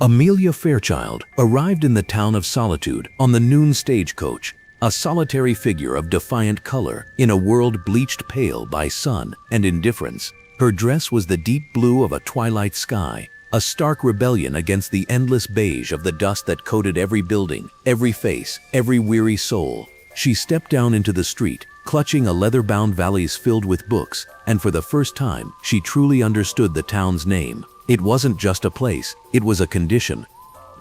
Amelia Fairchild arrived in the town of Solitude on the noon stagecoach, a solitary figure of defiant color in a world bleached pale by sun and indifference. Her dress was the deep blue of a twilight sky, a stark rebellion against the endless beige of the dust that coated every building, every face, every weary soul. She stepped down into the street, clutching a leather-bound valise filled with books, and for the first time, she truly understood the town's name. It wasn't just a place, it was a condition.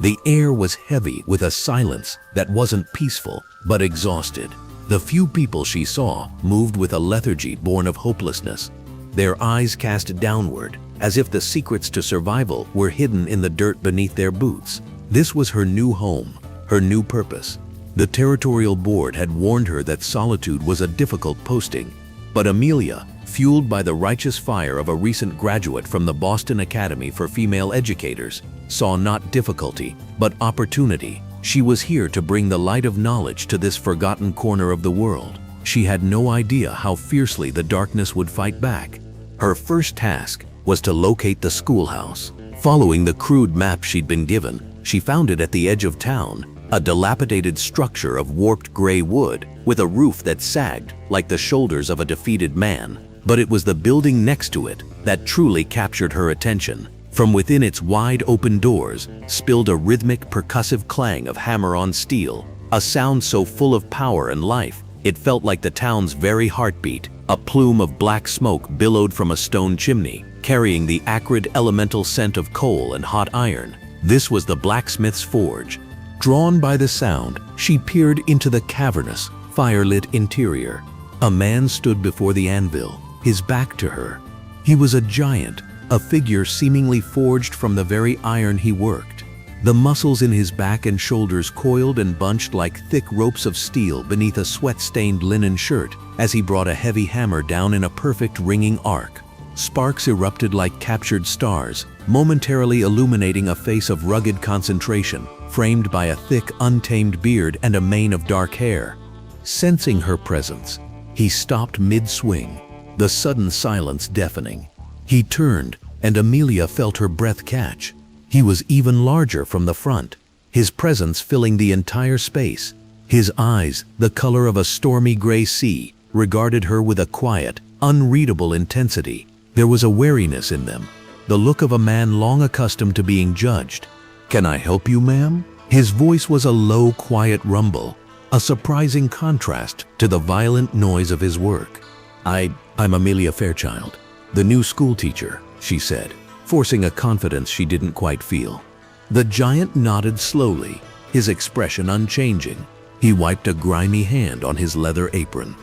The air was heavy with a silence that wasn't peaceful, but exhausted. The few people she saw moved with a lethargy born of hopelessness, their eyes cast downward, as if the secrets to survival were hidden in the dirt beneath their boots. This was her new home, her new purpose. The territorial board had warned her that Solitude was a difficult posting, but Amelia, fueled by the righteous fire of a recent graduate from the Boston Academy for Female Educators, saw not difficulty, but opportunity. She was here to bring the light of knowledge to this forgotten corner of the world. She had no idea how fiercely the darkness would fight back. Her first task was to locate the schoolhouse. Following the crude map she'd been given, she found it at the edge of town, a dilapidated structure of warped gray wood with a roof that sagged like the shoulders of a defeated man. But it was the building next to it that truly captured her attention. From within its wide open doors spilled a rhythmic, percussive clang of hammer on steel, a sound so full of power and life, it felt like the town's very heartbeat. A plume of black smoke billowed from a stone chimney, carrying the acrid elemental scent of coal and hot iron. This was the blacksmith's forge. Drawn by the sound, she peered into the cavernous, firelit interior. A man stood before the anvil, his back to her. He was a giant, a figure seemingly forged from the very iron he worked. The muscles in his back and shoulders coiled and bunched like thick ropes of steel beneath a sweat-stained linen shirt as he brought a heavy hammer down in a perfect ringing arc. Sparks erupted like captured stars, momentarily illuminating a face of rugged concentration, framed by a thick, untamed beard and a mane of dark hair. Sensing her presence, he stopped mid-swing, the sudden silence deafening. He turned, and Amelia felt her breath catch. He was even larger from the front, his presence filling the entire space. His eyes, the color of a stormy gray sea, regarded her with a quiet, unreadable intensity. There was a wariness in them, the look of a man long accustomed to being judged. "Can I help you, ma'am?" His voice was a low, quiet rumble, a surprising contrast to the violent noise of his work. I'm Amelia Fairchild, the new schoolteacher," she said, forcing a confidence she didn't quite feel. The giant nodded slowly, his expression unchanging. He wiped a grimy hand on his leather apron.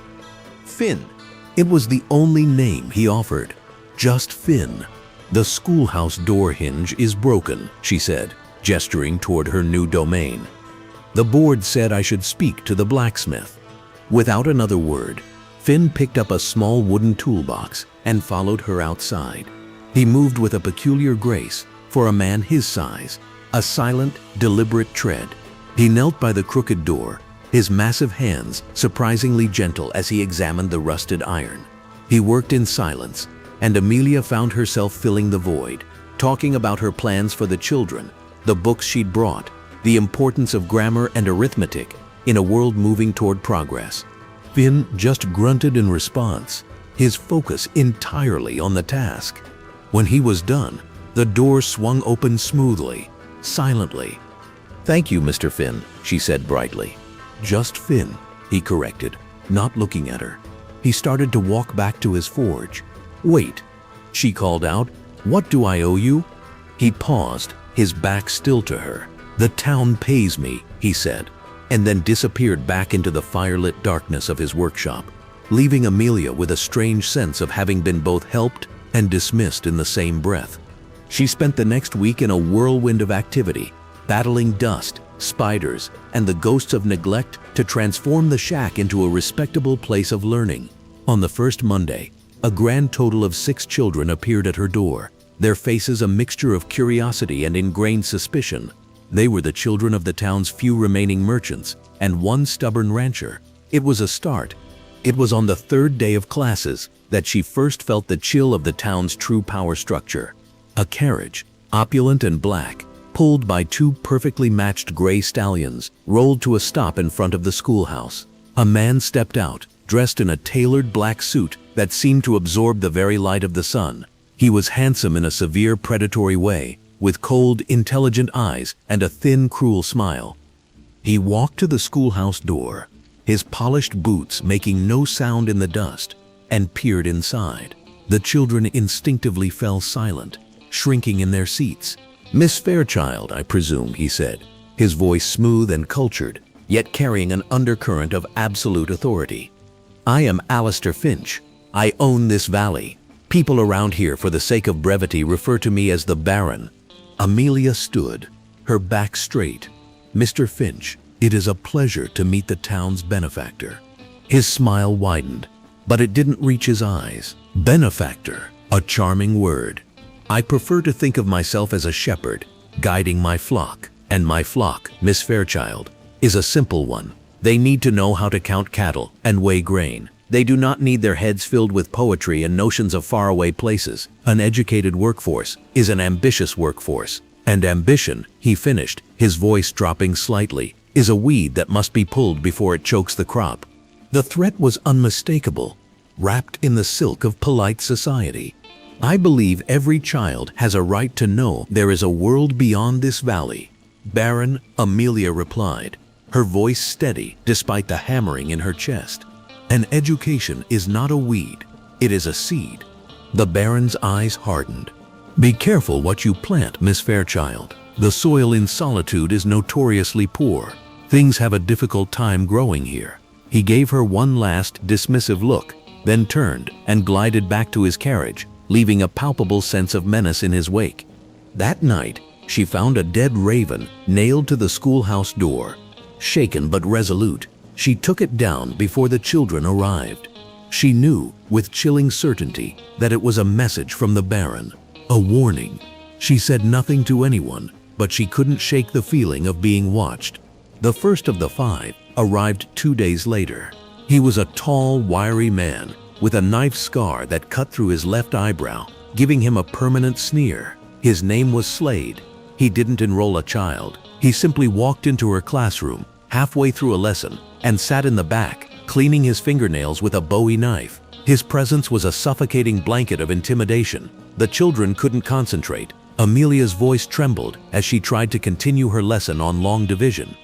"Finn." It was the only name he offered. Just Finn. "The schoolhouse door hinge is broken," she said, gesturing toward her new domain. "The board said I should speak to the blacksmith." Without another word, Finn picked up a small wooden toolbox and followed her outside. He moved with a peculiar grace for a man his size, a silent, deliberate tread. He knelt by the crooked door, his massive hands surprisingly gentle as he examined the rusted iron. He worked in silence, and Amelia found herself filling the void, talking about her plans for the children, the books she'd brought, the importance of grammar and arithmetic in a world moving toward progress. Finn just grunted in response, his focus entirely on the task. When he was done, the door swung open smoothly, silently. "Thank you, Mr. Finn," she said brightly. "Just Finn," he corrected, not looking at her. He started to walk back to his forge. "Wait," she called out, "what do I owe you?" He paused, his back still to her. "The town pays me," he said, and then disappeared back into the firelit darkness of his workshop, leaving Amelia with a strange sense of having been both helped and dismissed in the same breath. She spent the next week in a whirlwind of activity, battling dust, spiders, and the ghosts of neglect to transform the shack into a respectable place of learning. On the first Monday, a grand total of 6 children appeared at her door, their faces a mixture of curiosity and ingrained suspicion. They were the children of the town's few remaining merchants and one stubborn rancher. It was a start. It was on the 3rd day of classes that she first felt the chill of the town's true power structure. A carriage, opulent and black, pulled by two perfectly matched gray stallions, rolled to a stop in front of the schoolhouse. A man stepped out, dressed in a tailored black suit that seemed to absorb the very light of the sun. He was handsome in a severe predatory way, with cold, intelligent eyes and a thin, cruel smile. He walked to the schoolhouse door, his polished boots making no sound in the dust, and peered inside. The children instinctively fell silent, shrinking in their seats. "Miss Fairchild, I presume," he said, his voice smooth and cultured, yet carrying an undercurrent of absolute authority. "I am Alistair Finch. I own this valley. People around here, for the sake of brevity, refer to me as the Baron." Amelia stood, her back straight. "Mr. Finch, it is a pleasure to meet the town's benefactor." His smile widened, but it didn't reach his eyes. Benefactor, a charming word. "I prefer to think of myself as a shepherd, guiding my flock. And my flock, Miss Fairchild, is a simple one. They need to know how to count cattle and weigh grain. They do not need their heads filled with poetry and notions of faraway places. An educated workforce is an ambitious workforce. And ambition," he finished, his voice dropping slightly, "is a weed that must be pulled before it chokes the crop." The threat was unmistakable, wrapped in the silk of polite society. "I believe every child has a right to know there is a world beyond this valley." "Baron," Amelia replied, her voice steady despite the hammering in her chest. "An education is not a weed, it is a seed." The Baron's eyes hardened. "Be careful what you plant, Miss Fairchild. The soil in Solitude is notoriously poor. Things have a difficult time growing here." He gave her one last dismissive look, then turned and glided back to his carriage, leaving a palpable sense of menace in his wake. That night, she found a dead raven nailed to the schoolhouse door. Shaken but resolute, she took it down before the children arrived. She knew, with chilling certainty, that it was a message from the Baron, a warning. She said nothing to anyone, but she couldn't shake the feeling of being watched. The first of the 5 arrived 2 days later. He was a tall, wiry man with a knife scar that cut through his left eyebrow, giving him a permanent sneer. His name was Slade. He didn't enroll a child. He simply walked into her classroom halfway through a lesson and sat in the back, cleaning his fingernails with a Bowie knife. His presence was a suffocating blanket of intimidation. The children couldn't concentrate. Amelia's voice trembled as she tried to continue her lesson on long division.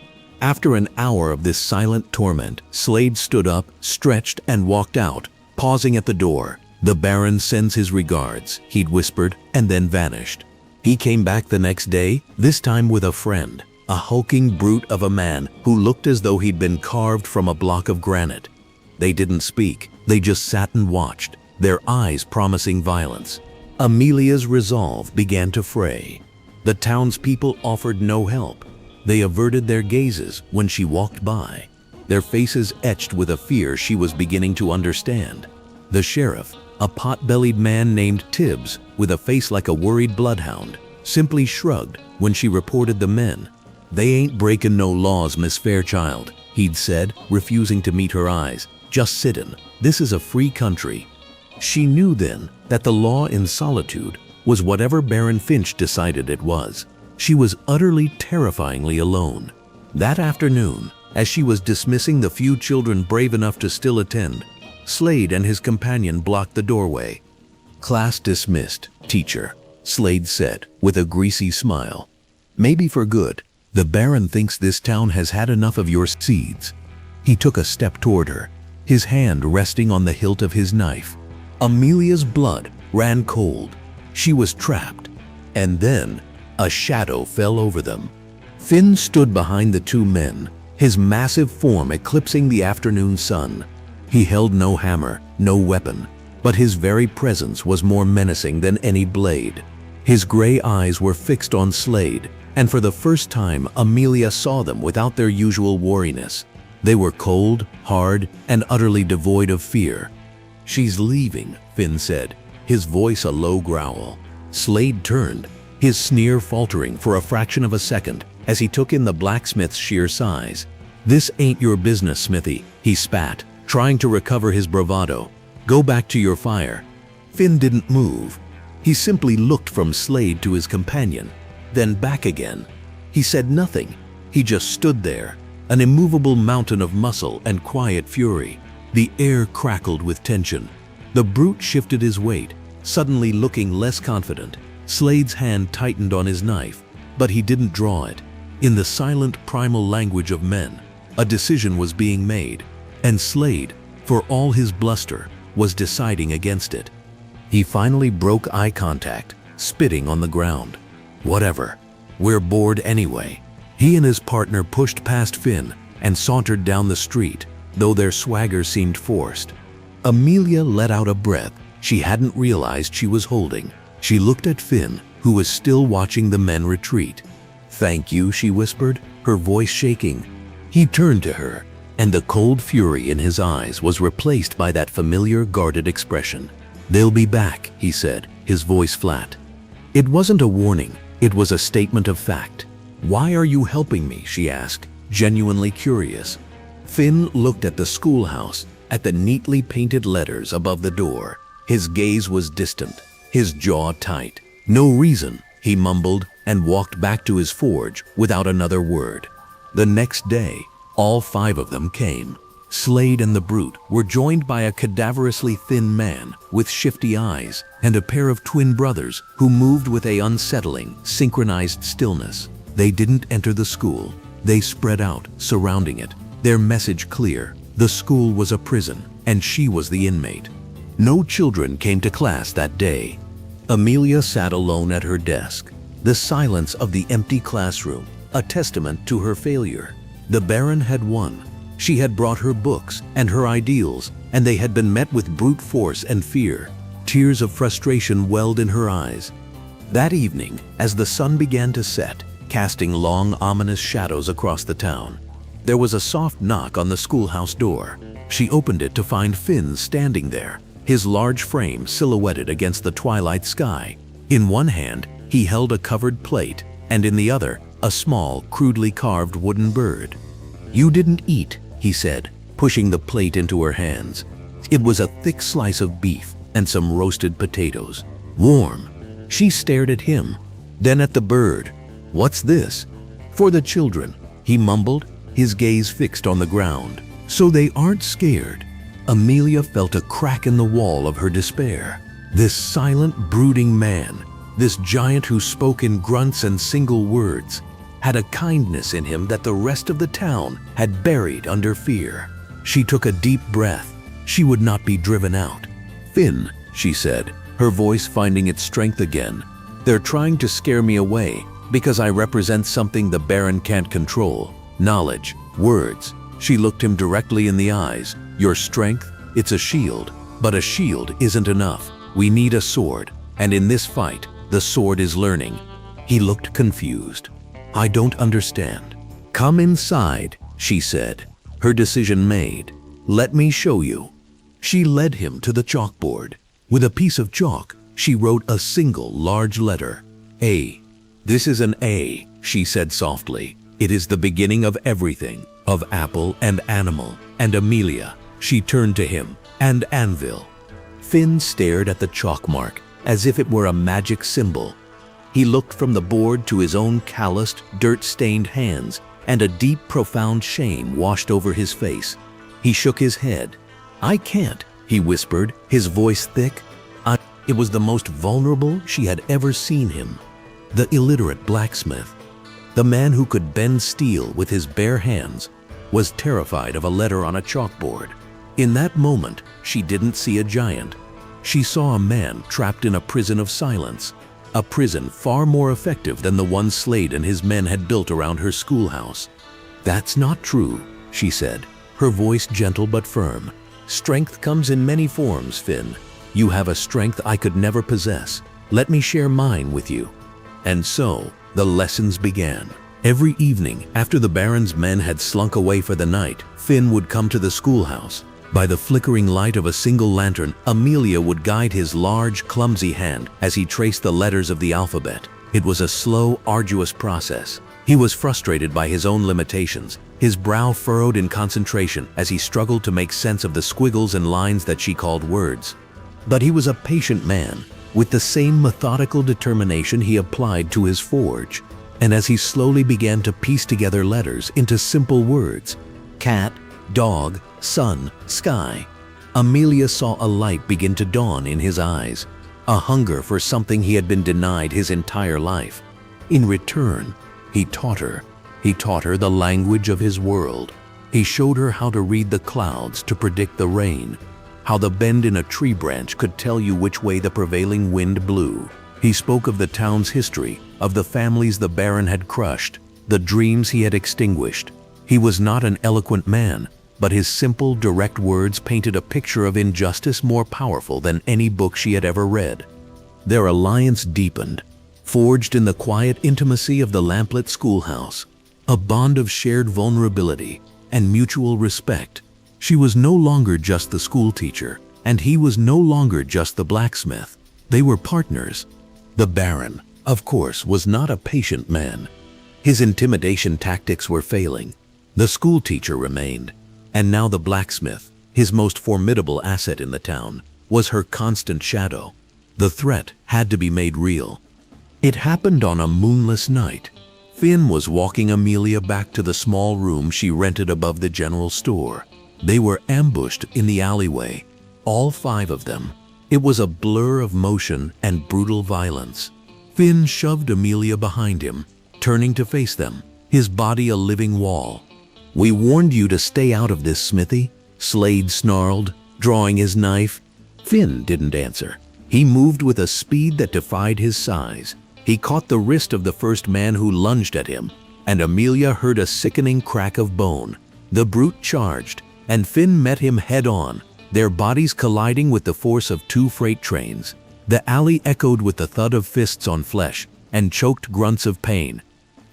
After an hour of this silent torment, Slade stood up, stretched, and walked out, pausing at the door. "The Baron sends his regards," he'd whispered, and then vanished. He came back the next day, this time with a friend, a hulking brute of a man who looked as though he'd been carved from a block of granite. They didn't speak, they just sat and watched, their eyes promising violence. Amelia's resolve began to fray. The townspeople offered no help. They averted their gazes when she walked by, their faces etched with a fear she was beginning to understand. The sheriff, a pot-bellied man named Tibbs, with a face like a worried bloodhound, simply shrugged when she reported the men. "They ain't breaking no laws, Miss Fairchild," he'd said, refusing to meet her eyes. "Just sittin'. This is a free country." She knew then that the law in Solitude was whatever Baron Finch decided it was. She was utterly terrifyingly alone. That afternoon, as she was dismissing the few children brave enough to still attend, Slade and his companion blocked the doorway. "Class dismissed, teacher," Slade said with a greasy smile. "Maybe for good. The Baron thinks this town has had enough of your seeds." He took a step toward her, his hand resting on the hilt of his knife. Amelia's blood ran cold. She was trapped. And then a shadow fell over them. Finn stood behind the 2 men, his massive form eclipsing the afternoon sun. He held no hammer, no weapon, but his very presence was more menacing than any blade. His gray eyes were fixed on Slade, and for the first time Amelia saw them without their usual wariness. They were cold, hard, and utterly devoid of fear. "She's leaving," Finn said, his voice a low growl. Slade turned, his sneer faltering for a fraction of a second as he took in the blacksmith's sheer size. "This ain't your business, Smithy," he spat, trying to recover his bravado. "Go back to your fire." Finn didn't move. He simply looked from Slade to his companion. then back again. He said nothing. He just stood there, an immovable mountain of muscle and quiet fury. The air crackled with tension. The brute shifted his weight, suddenly looking less confident. Slade's hand tightened on his knife, but he didn't draw it. In the silent primal language of men, a decision was being made, and Slade, for all his bluster, was deciding against it. He finally broke eye contact, spitting on the ground. "Whatever. We're bored anyway." He and his partner pushed past Finn and sauntered down the street, though their swagger seemed forced. Amelia let out a breath she hadn't realized she was holding. She looked at Finn, who was still watching the men retreat. "Thank you," she whispered, her voice shaking. He turned to her, and the cold fury in his eyes was replaced by that familiar guarded expression. "They'll be back," he said, his voice flat. It wasn't a warning, it was a statement of fact. "Why are you helping me?" she asked, genuinely curious. Finn looked at the schoolhouse, at the neatly painted letters above the door. His gaze was distant, his jaw tight. "No reason," he mumbled, and walked back to his forge without another word. The next day, all 5 of them came. Slade and the brute were joined by a cadaverously thin man with shifty eyes and a pair of twin brothers who moved with an unsettling, synchronized stillness. They didn't enter the school. They spread out, surrounding it, their message clear. The school was a prison, and she was the inmate. No children came to class that day. Amelia sat alone at her desk, the silence of the empty classroom, a testament to her failure. The Baron had won. She had brought her books and her ideals, and they had been met with brute force and fear. Tears of frustration welled in her eyes. That evening, as the sun began to set, casting long, ominous shadows across the town, there was a soft knock on the schoolhouse door. She opened it to find Finn standing there, his large frame silhouetted against the twilight sky. In one hand, he held a covered plate, and in the other, a small, crudely carved wooden bird. "You didn't eat," he said, pushing the plate into her hands. It was a thick slice of beef and some roasted potatoes. Warm. She stared at him, then at the bird. "What's this?" "For the children," he mumbled, his gaze fixed on the ground. "So they aren't scared." Amelia felt a crack in the wall of her despair. This silent, brooding man, this giant who spoke in grunts and single words, had a kindness in him that the rest of the town had buried under fear. She took a deep breath. She would not be driven out. "Finn," she said, her voice finding its strength again, "they're trying to scare me away because I represent something the Baron can't control. Knowledge, words." She looked him directly in the eyes. "Your strength, it's a shield, but a shield isn't enough. We need a sword, and in this fight, the sword is learning." He looked confused. "I don't understand." "Come inside," she said, her decision made. "Let me show you." She led him to the chalkboard. With a piece of chalk, she wrote a single large letter, A. "This is an A," she said softly. "It is the beginning of everything, of apple and animal, and Amelia." She turned to him, "and anvil." Finn stared at the chalk mark as if it were a magic symbol. He looked from the board to his own calloused, dirt-stained hands, and a deep, profound shame washed over his face. He shook his head. "I can't," he whispered, his voice thick. It was the most vulnerable she had ever seen him. The illiterate blacksmith, the man who could bend steel with his bare hands, was terrified of a letter on a chalkboard. In that moment, she didn't see a giant. She saw a man trapped in a prison of silence, a prison far more effective than the one Slade and his men had built around her schoolhouse. "That's not true," she said, her voice gentle but firm. "Strength comes in many forms, Finn. You have a strength I could never possess. Let me share mine with you." And so, the lessons began. Every evening, after the Baron's men had slunk away for the night, Finn would come to the schoolhouse. By the flickering light of a single lantern, Amelia would guide his large, clumsy hand as he traced the letters of the alphabet. It was a slow, arduous process. He was frustrated by his own limitations, his brow furrowed in concentration as he struggled to make sense of the squiggles and lines that she called words. But he was a patient man. with the same methodical determination he applied to his forge. And as he slowly began to piece together letters into simple words, cat, dog, sun, sky, Amelia saw a light begin to dawn in his eyes, a hunger for something he had been denied his entire life. In return, he taught her the language of his world. He showed her how to read the clouds to predict the rain, how the bend in a tree branch could tell you which way the prevailing wind blew. He spoke of the town's history, of the families the Baron had crushed, the dreams he had extinguished. He was not an eloquent man, but his simple, direct words painted a picture of injustice more powerful than any book she had ever read. Their alliance deepened, forged in the quiet intimacy of the lamplit schoolhouse, a bond of shared vulnerability and mutual respect. She was no longer just the schoolteacher, and he was no longer just the blacksmith. They were partners. The Baron, of course, was not a patient man. His intimidation tactics were failing. The schoolteacher remained, and now the blacksmith, his most formidable asset in the town, was her constant shadow. The threat had to be made real. It happened on a moonless night. Finn was walking Amelia back to the small room she rented above the general store. They were ambushed in the alleyway, all 5 of them. It was a blur of motion and brutal violence. Finn shoved Amelia behind him, turning to face them, his body a living wall. "We warned you to stay out of this, Smithy," Slade snarled, drawing his knife. Finn didn't answer. He moved with a speed that defied his size. He caught the wrist of the first man who lunged at him, and Amelia heard a sickening crack of bone. The brute charged, and Finn met him head-on, their bodies colliding with the force of 2 freight trains. The alley echoed with the thud of fists on flesh and choked grunts of pain.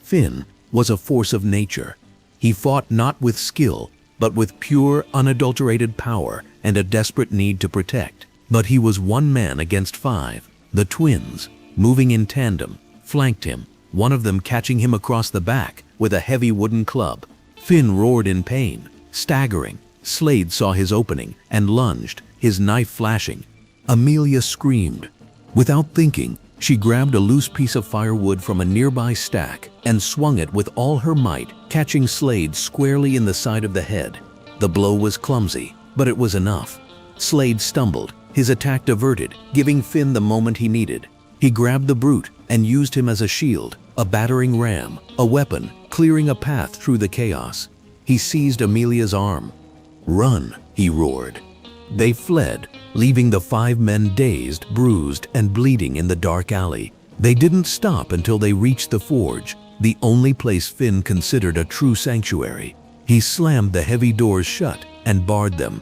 Finn was a force of nature. He fought not with skill, but with pure, unadulterated power and a desperate need to protect. But he was one man against 5. The twins, moving in tandem, flanked him, one of them catching him across the back with a heavy wooden club. Finn roared in pain, staggering. Slade saw his opening and lunged, his knife flashing. Amelia screamed. Without thinking, she grabbed a loose piece of firewood from a nearby stack and swung it with all her might, catching Slade squarely in the side of the head. The blow was clumsy, but it was enough. Slade stumbled, his attack diverted, giving Finn the moment he needed. He grabbed the brute and used him as a shield, a battering ram, a weapon, clearing a path through the chaos. He seized Amelia's arm. "Run," he roared. They fled, leaving the 5 men dazed, bruised, and bleeding in the dark alley. They didn't stop until they reached the forge, the only place Finn considered a true sanctuary. He slammed the heavy doors shut and barred them.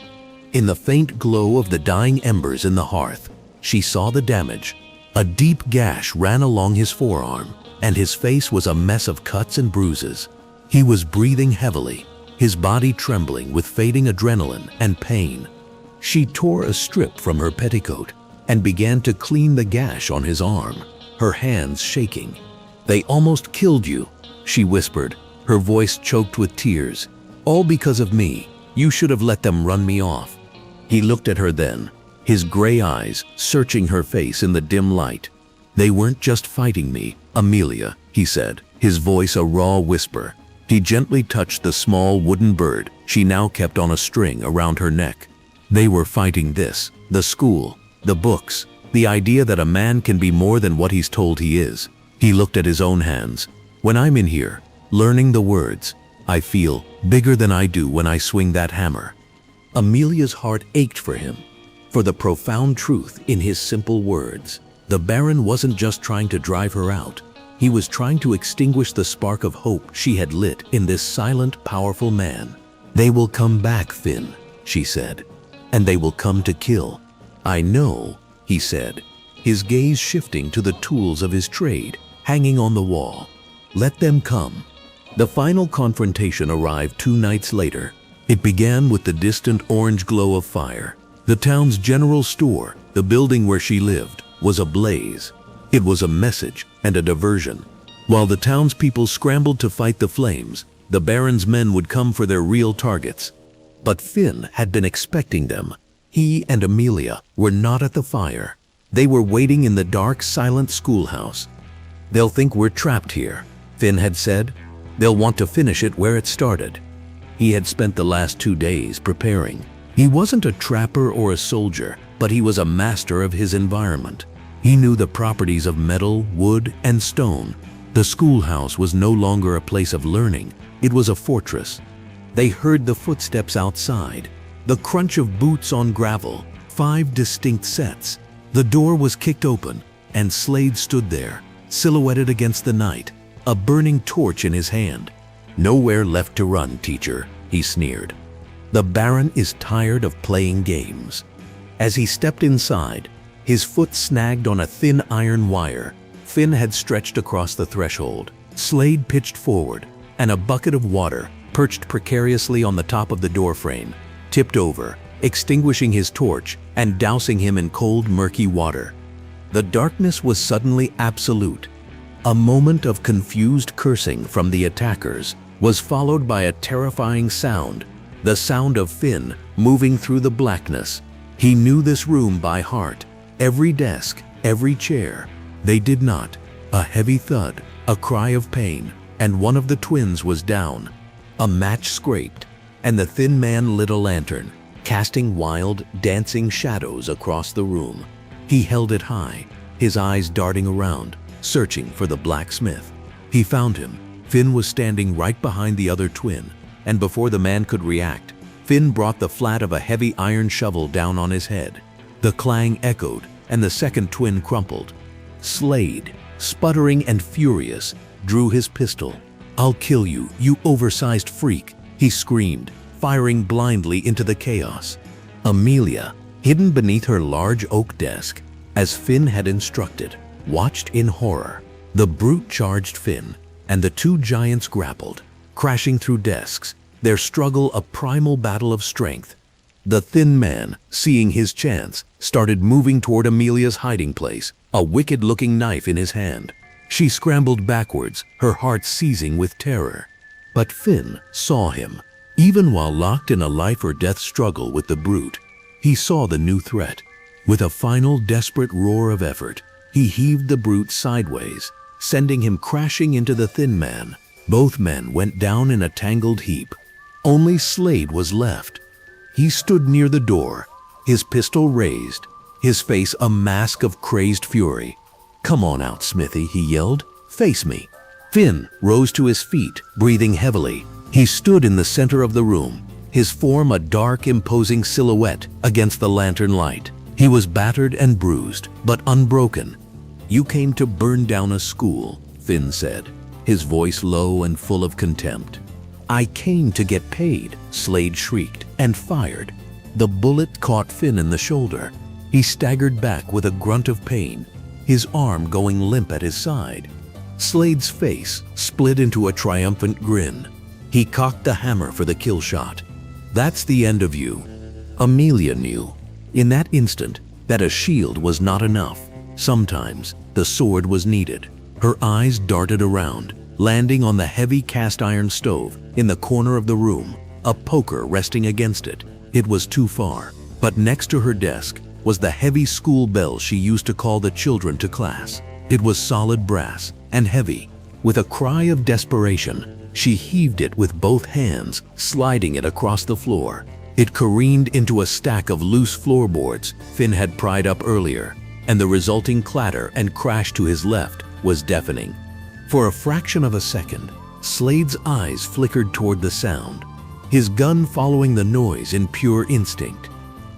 In the faint glow of the dying embers in the hearth, she saw the damage. A deep gash ran along his forearm, and his face was a mess of cuts and bruises. He was breathing heavily, his body trembling with fading adrenaline and pain. She tore a strip from her petticoat and began to clean the gash on his arm, her hands shaking. "They almost killed you," she whispered, her voice choked with tears. "All because of me. You should have let them run me off." He looked at her then, his gray eyes searching her face in the dim light. "They weren't just fighting me, Amelia," he said, his voice a raw whisper. He gently touched the small wooden bird she now kept on a string around her neck. "They were fighting this, the school, the books, the idea that a man can be more than what he's told he is." He looked at his own hands. "When I'm in here, learning the words, I feel bigger than I do when I swing that hammer." Amelia's heart ached for him, for the profound truth in his simple words. The Baron wasn't just trying to drive her out. He was trying to extinguish the spark of hope she had lit in this silent, powerful man. "They will come back, Finn," she said, "and they will come to kill." "I know," he said, his gaze shifting to the tools of his trade hanging on the wall. "Let them come." The final confrontation arrived 2 nights later. It began with the distant orange glow of fire. The town's general store, the building where she lived, was ablaze. It was a message and a diversion. While the townspeople scrambled to fight the flames, the Baron's men would come for their real targets. But Finn had been expecting them. He and Amelia were not at the fire. They were waiting in the dark, silent schoolhouse. "They'll think we're trapped here," Finn had said. "They'll want to finish it where it started." He had spent the last 2 days preparing. He wasn't a trapper or a soldier, but he was a master of his environment. He knew the properties of metal, wood, and stone. The schoolhouse was no longer a place of learning, it was a fortress. They heard the footsteps outside, the crunch of boots on gravel, 5 distinct sets. The door was kicked open, and Slade stood there, silhouetted against the night, a burning torch in his hand. "Nowhere left to run, teacher," he sneered. "The Baron is tired of playing games." As he stepped inside, his foot snagged on a thin iron wire. Finn had stretched across the threshold. Slade pitched forward, and a bucket of water, perched precariously on the top of the doorframe, tipped over, extinguishing his torch and dousing him in cold, murky water. The darkness was suddenly absolute. A moment of confused cursing from the attackers was followed by a terrifying sound, the sound of Finn moving through the blackness. He knew this room by heart, every desk, every chair. They did not. A heavy thud, a cry of pain, and one of the twins was down. A match scraped, and the thin man lit a lantern, casting wild, dancing shadows across the room. He held it high, his eyes darting around, searching for the blacksmith. He found him. Finn was standing right behind the other twin, and before the man could react, Finn brought the flat of a heavy iron shovel down on his head. The clang echoed, and the second twin crumpled. Slade, sputtering and furious, drew his pistol. "I'll kill you, you oversized freak," he screamed, firing blindly into the chaos. Amelia, hidden beneath her large oak desk, as Finn had instructed, watched in horror. The brute charged Finn, and the 2 giants grappled, crashing through desks, their struggle a primal battle of strength. The thin man, seeing his chance, started moving toward Amelia's hiding place, a wicked-looking knife in his hand. She scrambled backwards, her heart seizing with terror. But Finn saw him. Even while locked in a life-or-death struggle with the brute, he saw the new threat. With a final desperate roar of effort, he heaved the brute sideways, sending him crashing into the thin man. Both men went down in a tangled heap. Only Slade was left. He stood near the door, his pistol raised, his face a mask of crazed fury. "Come on out, Smithy," he yelled. "Face me." Finn rose to his feet, breathing heavily. He stood in the center of the room, his form a dark, imposing silhouette against the lantern light. He was battered and bruised, but unbroken. "You came to burn down a school," Finn said, his voice low and full of contempt. "I came to get paid," Slade shrieked, and fired. The bullet caught Finn in the shoulder. He staggered back with a grunt of pain, his arm going limp at his side. Slade's face split into a triumphant grin. He cocked the hammer for the kill shot. "That's the end of you." Amelia knew, in that instant, that a shield was not enough. Sometimes the sword was needed. Her eyes darted around, landing on the heavy cast iron stove in the corner of the room, a poker resting against it. It was too far, but next to her desk was the heavy school bell she used to call the children to class. It was solid brass and heavy. With a cry of desperation, she heaved it with both hands, sliding it across the floor. It careened into a stack of loose floorboards Finn had pried up earlier, and the resulting clatter and crash to his left was deafening. For a fraction of a second, Slade's eyes flickered toward the sound, his gun following the noise in pure instinct.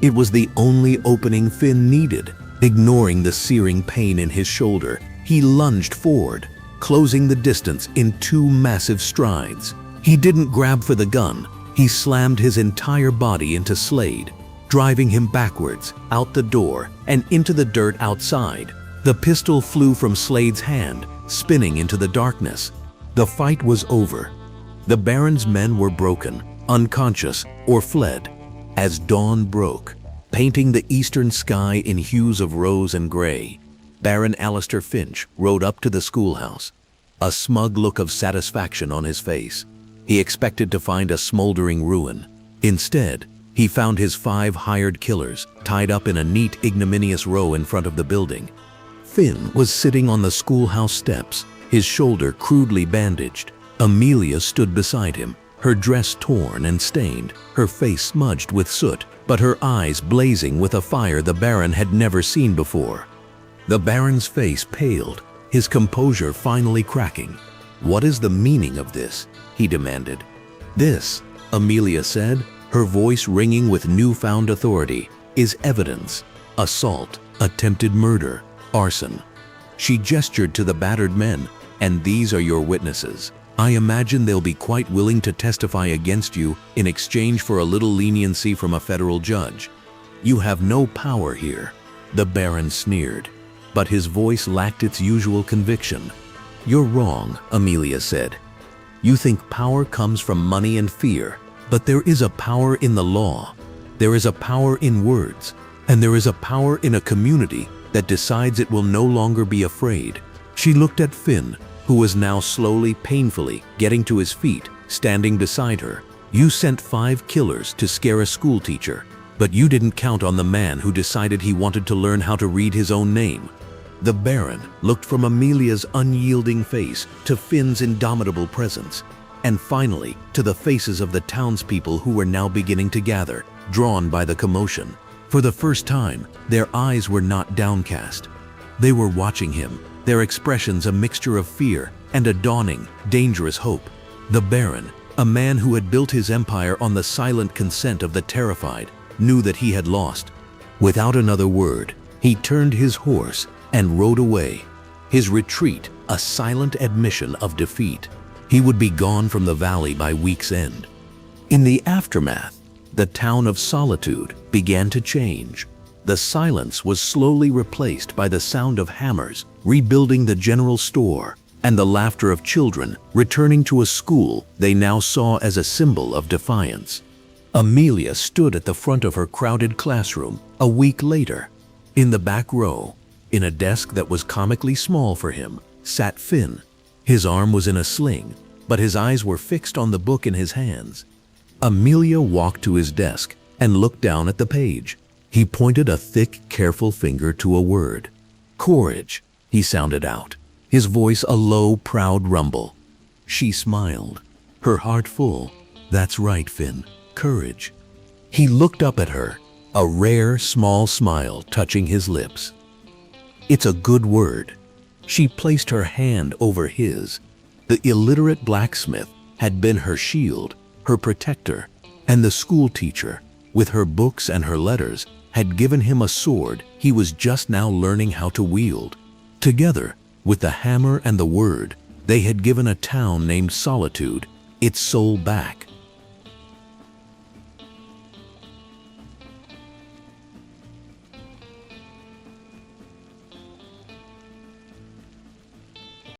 It was the only opening Finn needed. Ignoring the searing pain in his shoulder, he lunged forward, closing the distance in 2 massive strides. He didn't grab for the gun. He slammed his entire body into Slade, driving him backwards, out the door, and into the dirt outside. The pistol flew from Slade's hand, spinning into the darkness. The fight was over. The Baron's men were broken, unconscious, or fled. As dawn broke, painting the eastern sky in hues of rose and gray, Baron Alistair Finch rode up to the schoolhouse, a smug look of satisfaction on his face. He expected to find a smoldering ruin. Instead, He found his 5 hired killers tied up in a neat, ignominious row in front of the building. Finn was sitting on the schoolhouse steps, his shoulder crudely bandaged. Amelia stood beside him, her dress torn and stained, her face smudged with soot, but her eyes blazing with a fire the Baron had never seen before. The Baron's face paled, his composure finally cracking. "What is the meaning of this?" he demanded. "This," Amelia said, her voice ringing with newfound authority, "is evidence. Assault, attempted murder, arson." She gestured to the battered men, "And these are your witnesses. I imagine they'll be quite willing to testify against you in exchange for a little leniency from a federal judge. You have no power here." The Baron sneered, but his voice lacked its usual conviction. "You're wrong," Amelia said. "You think power comes from money and fear, but there is a power in the law. There is a power in words, and there is a power in a community that decides it will no longer be afraid." She looked at Finn, who was now slowly, painfully getting to his feet, standing beside her. "You sent 5 killers to scare a schoolteacher, but you didn't count on the man who decided he wanted to learn how to read his own name." The Baron looked from Amelia's unyielding face to Finn's indomitable presence, and finally to the faces of the townspeople who were now beginning to gather, drawn by the commotion. For the first time, their eyes were not downcast. They were watching him, their expressions a mixture of fear and a dawning, dangerous hope. The Baron, a man who had built his empire on the silent consent of the terrified, knew that he had lost. Without another word, he turned his horse and rode away, his retreat a silent admission of defeat. He would be gone from the valley by week's end. In the aftermath, the town of Solitude began to change. The silence was slowly replaced by the sound of hammers rebuilding the general store and the laughter of children returning to a school they now saw as a symbol of defiance. Amelia stood at the front of her crowded classroom a week later. In the back row, in a desk that was comically small for him, sat Finn. His arm was in a sling, but his eyes were fixed on the book in his hands. Amelia walked to his desk and looked down at the page. He pointed a thick, careful finger to a word. "Courage," he sounded out, his voice a low, proud rumble. She smiled, her heart full. "That's right, Finn, courage." He looked up at her, a rare, small smile touching his lips. "It's a good word." She placed her hand over his. The illiterate blacksmith had been her shield, her protector, and the schoolteacher, with her books and her letters, had given him a sword he was just now learning how to wield. Together, with the hammer and the word, they had given a town named Solitude its soul back.